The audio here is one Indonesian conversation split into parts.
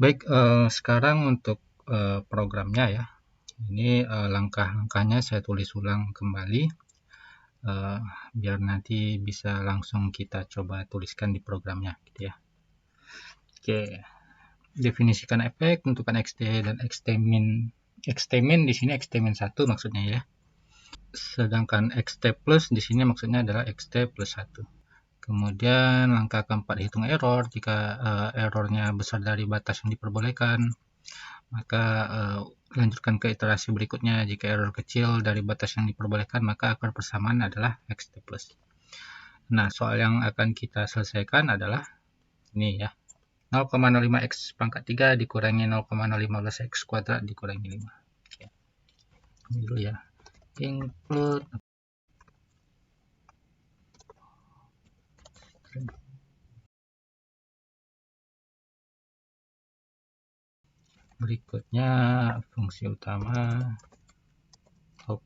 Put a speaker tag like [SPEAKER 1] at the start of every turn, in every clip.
[SPEAKER 1] Baik, sekarang untuk programnya ya. Ini langkah-langkahnya saya tulis ulang kembali, eh, biar nanti bisa langsung kita coba tuliskan di programnya, gitu ya. Oke, definisikan efek, tentukan xt dan xtmin. Xtmin di sini xtmin 1 maksudnya ya. Sedangkan xt plus di sini maksudnya adalah xt plus 1. Kemudian langkah keempat, hitung error. Jika errornya besar dari batas yang diperbolehkan, maka lanjutkan ke iterasi berikutnya. Jika error kecil dari batas yang diperbolehkan, maka akar persamaan adalah xt plus. Nah, soal yang akan kita selesaikan adalah ini ya. 0,05 x pangkat 3 dikurangi 0,015 x kuadrat dikurangi 5. Oke. Ini dulu ya. Include berikutnya fungsi utama top.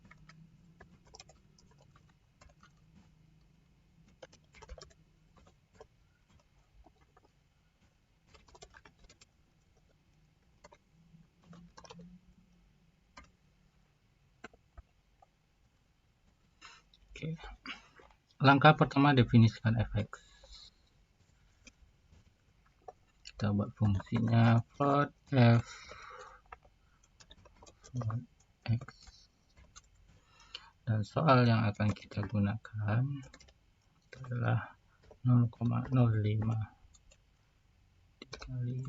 [SPEAKER 1] Oke. Langkah pertama, definisikan efek. Kita buat fungsinya float f x, dan soal yang akan kita gunakan adalah 0,05 dikali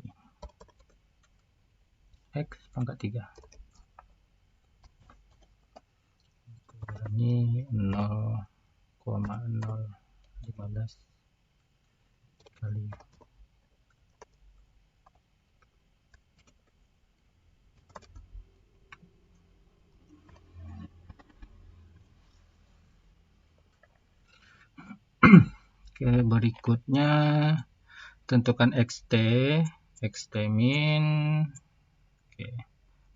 [SPEAKER 1] x pangkat 3 kurangi 0,015 kali Oke, berikutnya tentukan xt, xtmin. Oke,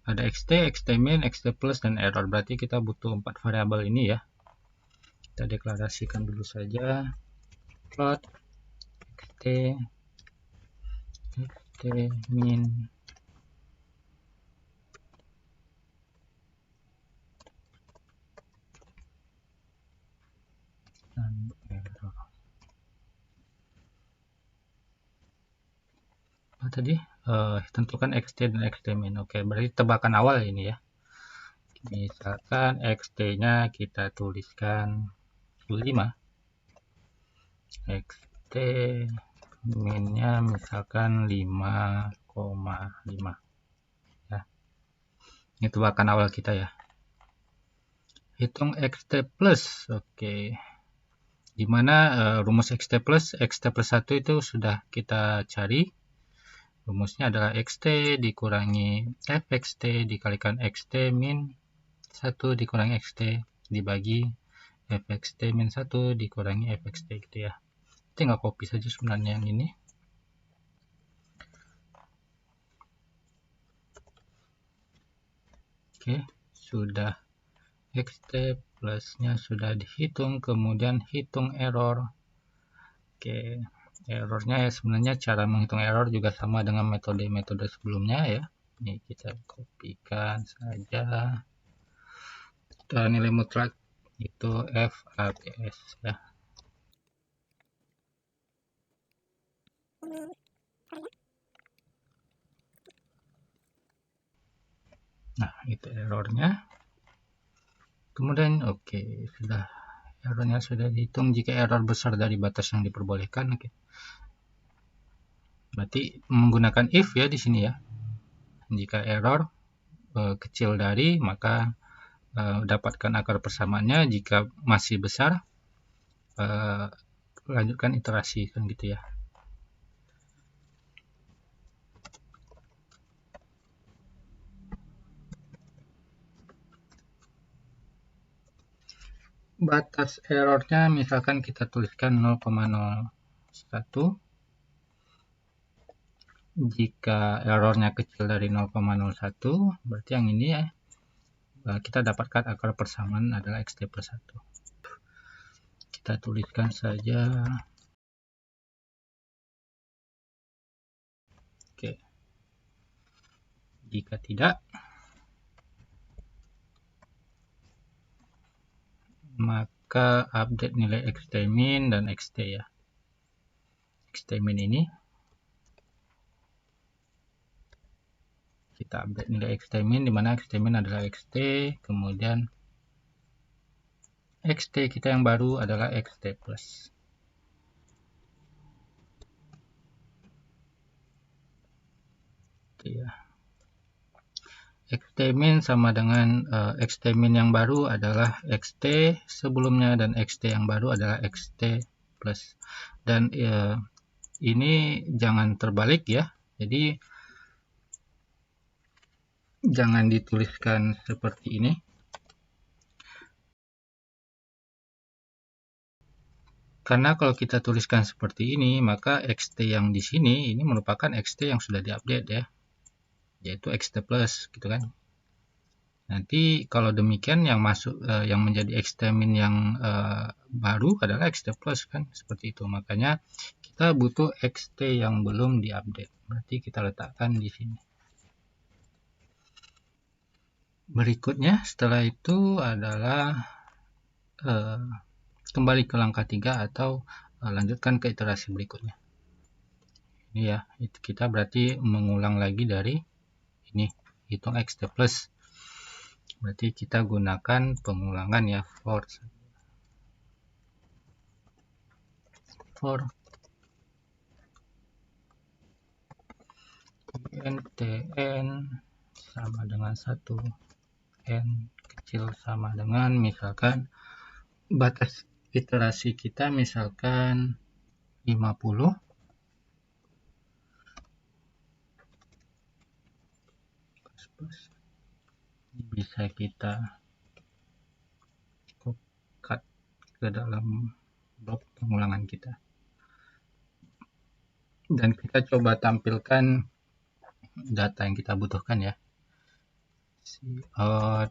[SPEAKER 1] ada xt, xtmin, xt plus, dan error. Berarti kita butuh 4 variabel ini ya. Kita deklarasikan dulu saja. Plot xt, xtmin, dan error. Tadi tentukan xt dan xtmin. Oke, berarti tebakan awal ini ya. Misalkan xt-nya kita tuliskan 5, xt min-nya misalkan 5,5 ya. Ini tebakan awal kita ya. Hitung xt plus. Oke. Dimana rumus xt plus 1 itu sudah kita cari. Rumusnya adalah xt dikurangi fxt dikalikan xt min 1 dikurangi xt dibagi fxt min 1 dikurangi fxt, gitu ya. Tinggal copy saja sebenarnya yang ini. Oke, sudah. Xt plusnya sudah dihitung, kemudian hitung error. Oke, errornya ya sebenarnya cara menghitung error juga sama dengan metode-metode sebelumnya ya. Ini kita kopikan saja. Nilai mutlak itu FABS ya. Nah, itu errornya. Kemudian oke, sudah errornya sudah dihitung. Jika error besar dari batas yang diperbolehkan, oke. Berarti menggunakan if ya di sini ya. Jika error kecil dari, maka dapatkan akar persamaannya. Jika masih besar, lanjutkan iterasi kan gitu ya. Batas errornya misalkan kita tuliskan 0,01. Jika errornya kecil dari 0,01, berarti yang ini ya, kita dapatkan akar persamaan adalah xt plus 1. Kita tuliskan saja. Oke. Jika tidak, maka update nilai xtmin dan xt ya. Xtmin ini kita update nilai xtmin, di mana xtmin adalah xt, kemudian xt kita yang baru adalah xt plus. Oke ya. Xtmin sama dengan xtmin yang baru adalah xt sebelumnya, dan xt yang baru adalah xt plus. Dan ini jangan terbalik ya, jadi jangan dituliskan seperti ini. Karena kalau kita tuliskan seperti ini, maka xt yang di sini ini merupakan xt yang sudah diupdate ya, yaitu xt plus gitu kan. Nanti kalau demikian yang masuk yang menjadi xtmin yang baru adalah xt plus kan, seperti itu. Makanya kita butuh xt yang belum diupdate. Berarti kita letakkan di sini. Berikutnya setelah itu adalah kembali ke langkah 3 atau lanjutkan ke iterasi berikutnya. Ini ya, kita berarti mengulang lagi dari ini, hitung xt plus. Berarti kita gunakan pengulangan ya, for tn sama dengan 1, n kecil sama dengan, misalkan batas iterasi kita misalkan 50. Bisa kita cut ke dalam blok pengulangan kita. Dan kita coba tampilkan data yang kita butuhkan ya. Cout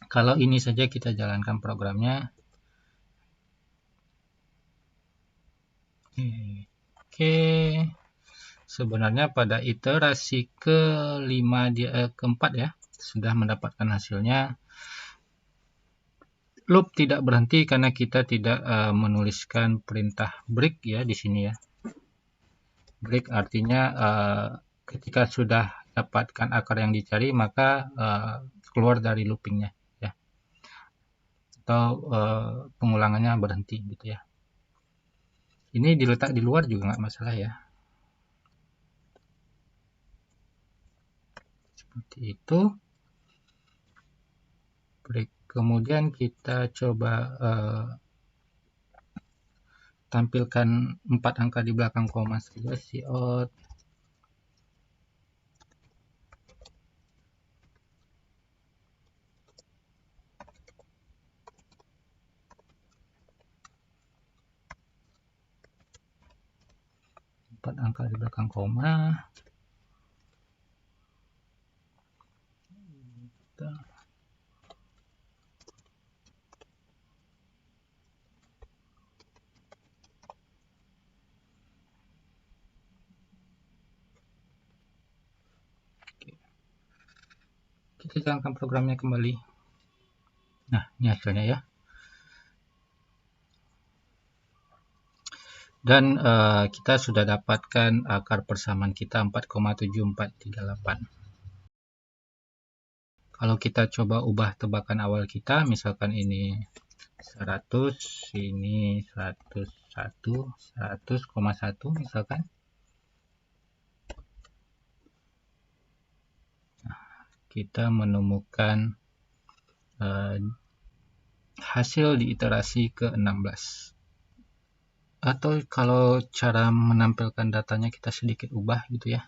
[SPEAKER 1] kalau ini saja kita jalankan programnya. Oke. Sebenarnya pada iterasi keempat ya, sudah mendapatkan hasilnya. Loop tidak berhenti karena kita tidak menuliskan perintah break ya di sini ya. Break artinya ketika sudah dapatkan akar yang dicari, maka keluar dari loopingnya ya, atau pengulangannya berhenti gitu ya. Ini diletak di luar juga nggak masalah ya, seperti itu. Break. Kemudian kita coba tampilkan 4 angka di belakang koma saja, cout angka di belakang koma. Kita jalankan programnya kembali. Nah, ini hasilnya ya. Dan kita sudah dapatkan akar persamaan kita 4,7438. Kalau kita coba ubah tebakan awal kita, misalkan ini 100, ini 101, 100,1 misalkan. Nah, kita menemukan hasil di iterasi ke-16. Atau kalau cara menampilkan datanya kita sedikit ubah gitu ya.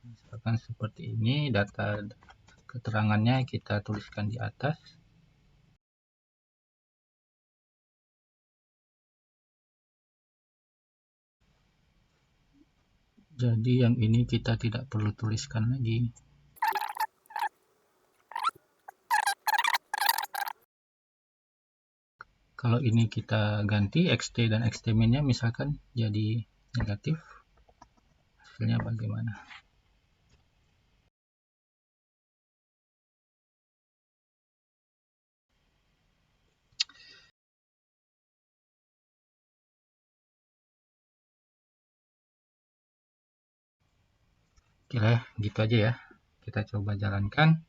[SPEAKER 1] Misalkan seperti ini, data keterangannya kita tuliskan di atas. Jadi yang ini kita tidak perlu tuliskan lagi. Kalau ini kita ganti xt dan xt-min-nya misalkan jadi negatif, hasilnya bagaimana? Oke, gitu aja ya. Kita coba jalankan.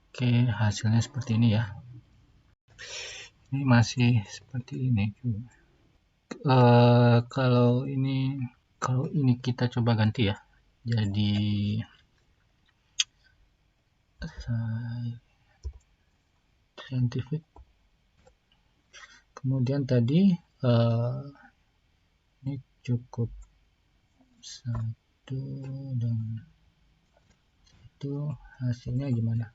[SPEAKER 1] Oke, hasilnya seperti ini ya. Ini masih seperti ini. Kalau ini kita coba ganti ya. Jadi scientific. Kemudian tadi ini cukup 1 dan 1, hasilnya gimana?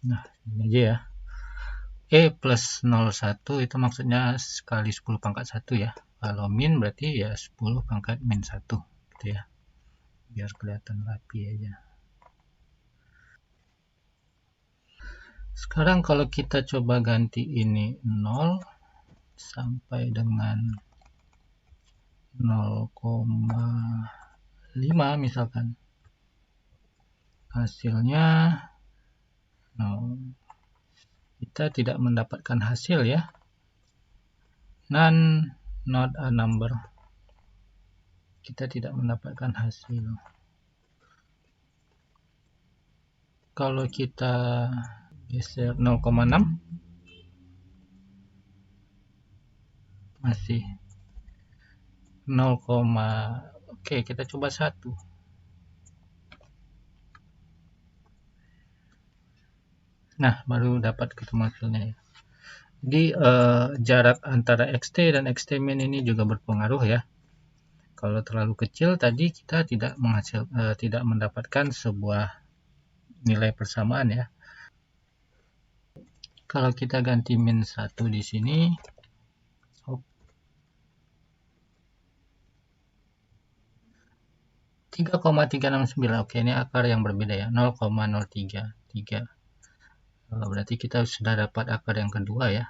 [SPEAKER 1] Nah, ini aja ya. E plus 01 itu maksudnya sekali 10 pangkat 1 ya. Kalau min berarti ya 10 pangkat min 1 gitu ya. Biar kelihatan rapi aja. Sekarang kalau kita coba ganti ini 0 sampai dengan 0,5 misalkan. Hasilnya 0. Kita tidak mendapatkan hasil ya. None, not a number. Kita tidak mendapatkan hasil. Kalau kita geser 0,6 masih 0, oke, kita coba 1. Nah, baru dapat ketemu hasilnya ya. Jadi jarak antara xt dan xt-min ini juga berpengaruh ya. Kalau terlalu kecil tadi kita tidak mendapatkan sebuah nilai persamaan ya. Kalau kita ganti min 1 di sini, 3,369. Oke, ini akar yang berbeda ya, 0,033. Berarti kita sudah dapat akar yang kedua ya.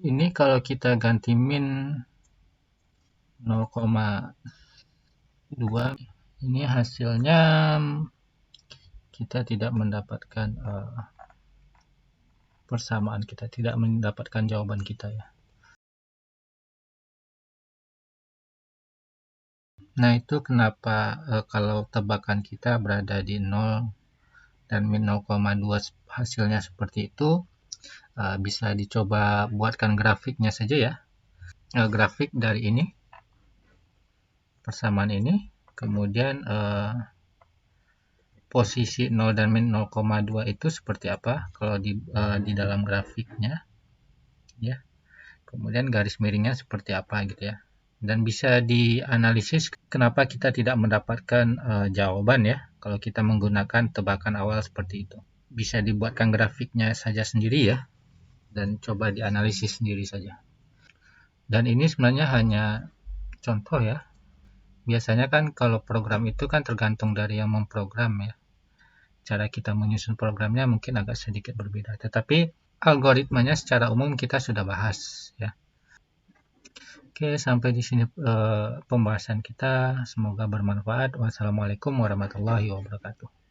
[SPEAKER 1] Ini kalau kita ganti min 0,2, ini hasilnya kita tidak mendapatkan persamaan, kita tidak mendapatkan jawaban kita ya. Nah, itu kenapa kalau tebakan kita berada di 0 dan min 0,2 hasilnya seperti itu, bisa dicoba buatkan grafiknya saja ya. Grafik dari ini, persamaan ini, kemudian posisi 0 dan min 0,2 itu seperti apa kalau di dalam grafiknya ya. Kemudian garis miringnya seperti apa gitu ya. Dan bisa dianalisis kenapa kita tidak mendapatkan jawaban ya kalau kita menggunakan tebakan awal seperti itu. Bisa dibuatkan grafiknya saja sendiri ya, dan coba dianalisis sendiri saja. Dan ini sebenarnya hanya contoh ya. Biasanya kan kalau program itu kan tergantung dari yang memprogram ya. Cara kita menyusun programnya mungkin agak sedikit berbeda. Tetapi algoritmanya secara umum kita sudah bahas ya. Oke, sampai di sini pembahasan kita. Semoga bermanfaat. Wassalamualaikum warahmatullahi wabarakatuh.